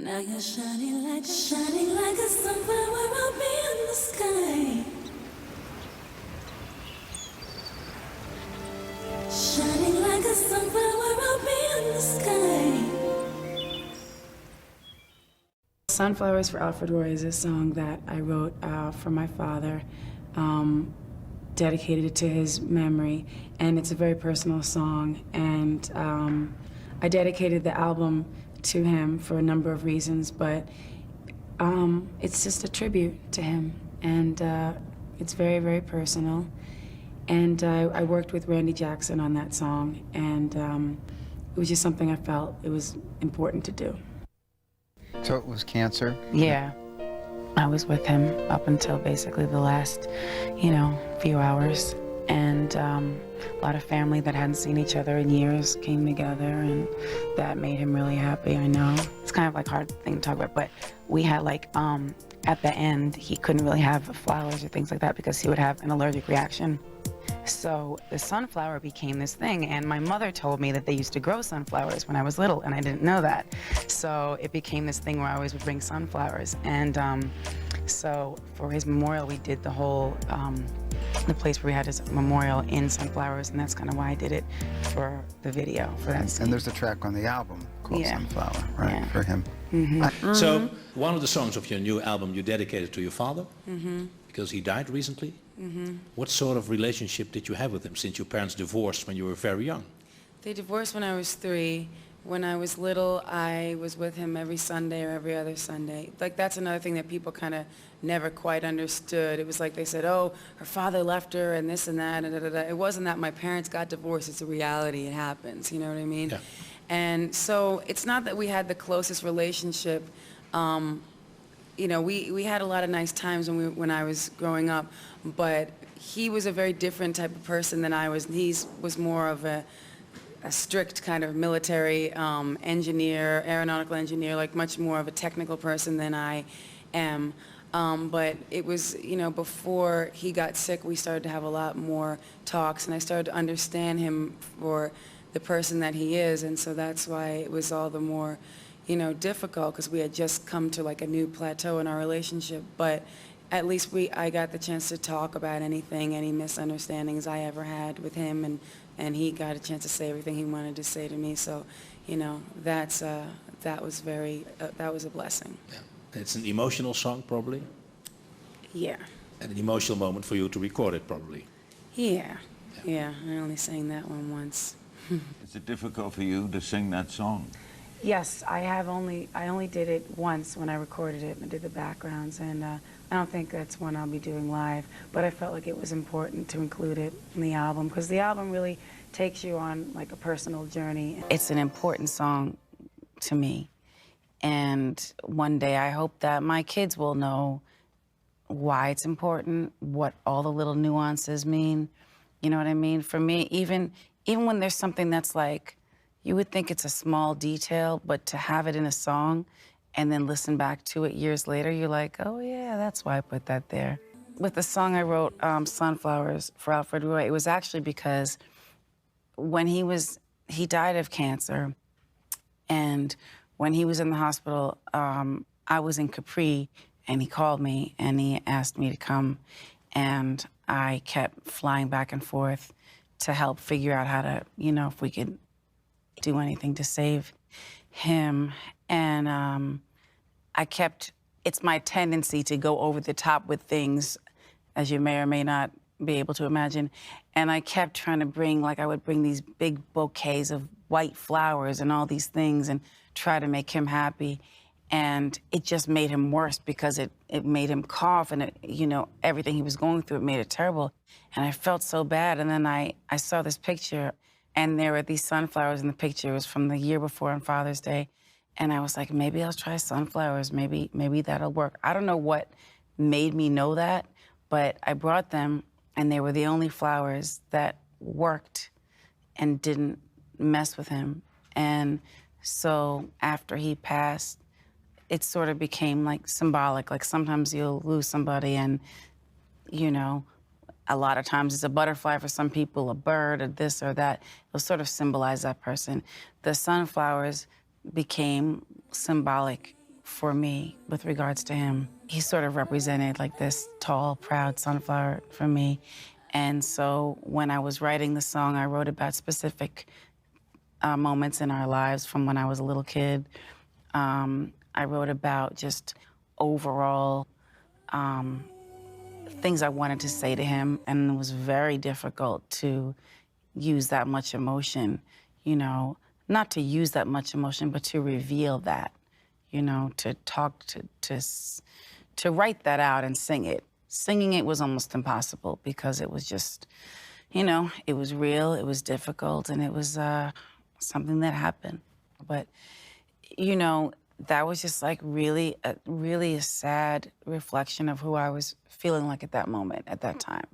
Now you're shining like a sunflower up in the sky. Shining like a sunflower up in the sky. Sunflowers for Alfred is a song that I wrote for my father, dedicated it to his memory, and it's a very personal song, and I dedicated the album to him for a number of reasons, but it's just a tribute to him, and it's very, very personal. And I worked with Randy Jackson on that song, and it was just something I felt it was important to do. So it was cancer? Yeah. I was with him up until basically the last, few hours. And a lot of family that hadn't seen each other in years came together, and that made him really happy, I know. It's kind of like a hard thing to talk about, but we had at the end, he couldn't really have flowers or things like that because he would have an allergic reaction. So the sunflower became this thing, and my mother told me that they used to grow sunflowers when I was little, and I didn't know that. So it became this thing where I always would bring sunflowers. And so for his memorial, we did the whole, the place where we had his memorial in sunflowers, and that's kind of why I did it for the video, for that scene. And there's a track on the album called Sunflower, right, Yeah. for him. Mm-hmm. So one of the songs of your new album you dedicated to your father, because he died recently. What sort of relationship did you have with him since your parents divorced when you were very young? They divorced when I was 3. When I was little, I was with him every Sunday or every other Sunday. That's another thing that people kind of never quite understood. It was like they said, oh, her father left her and this and that, and da-da-da. It wasn't that my parents got divorced. It's a reality. It happens. You know what I mean? Yeah. And so it's not that we had the closest relationship. We had a lot of nice times when I was growing up, but he was a very different type of person than I was. He was more of a strict kind of military engineer, aeronautical engineer, much more of a technical person than I am. But it was, before he got sick, we started to have a lot more talks, and I started to understand him for the person that he is, and so that's why it was all the more, difficult, because we had just come to a new plateau in our relationship. But at least I got the chance to talk about anything, any misunderstandings I ever had with him, and he got a chance to say everything he wanted to say to me. So, that was a blessing. Yeah. It's an emotional song, probably? Yeah. And an emotional moment for you to record it, probably? Yeah. Yeah, I only sang that one once. Is it difficult for you to sing that song? Yes, I only did it once when I recorded it and did the backgrounds, and I don't think that's one I'll be doing live, but I felt like it was important to include it in the album, because the album really takes you on a personal journey. It's an important song to me, and one day I hope that my kids will know why it's important, what all the little nuances mean. You know what I mean? For me, even when there's something that's you would think it's a small detail, but to have it in a song and then listen back to it years later, you're like, oh yeah, that's why I put that there. With the song I wrote, Sunflowers for Alfred, it was actually because when he died of cancer, and when he was in the hospital, I was in Capri, and he called me and he asked me to come, and I kept flying back and forth to help figure out how to, if we could do anything to save him. And it's my tendency to go over the top with things, as you may or may not be able to imagine. And I kept trying to bring, I would bring these big bouquets of white flowers and all these things and try to make him happy. And it just made him worse, because it made him cough, and everything he was going through, it made it terrible. And I felt so bad. And then I saw this picture, and there were these sunflowers in the picture. It was from the year before on Father's Day. And I was like, maybe I'll try sunflowers. Maybe that'll work. I don't know what made me know that, but I brought them, and they were the only flowers that worked and didn't mess with him. And so after he passed, it sort of became symbolic. Sometimes you'll lose somebody, and, a lot of times it's a butterfly for some people, a bird, or this or that. It'll sort of symbolize that person. The sunflowers became symbolic for me with regards to him. He sort of represented like this tall, proud sunflower for me. And so when I was writing the song, I wrote about specific moments in our lives from when I was a little kid. I wrote about just overall things I wanted to say to him, and it was very difficult to use that much emotion, you know, not to use that much emotion, but to reveal that, you know, to talk, to write that out and sing it. Singing it was almost impossible because it was just, you know, it was real, it was difficult, and it was something that happened. But, you know, that was just like really a sad reflection of who I was feeling like at that moment, at that time.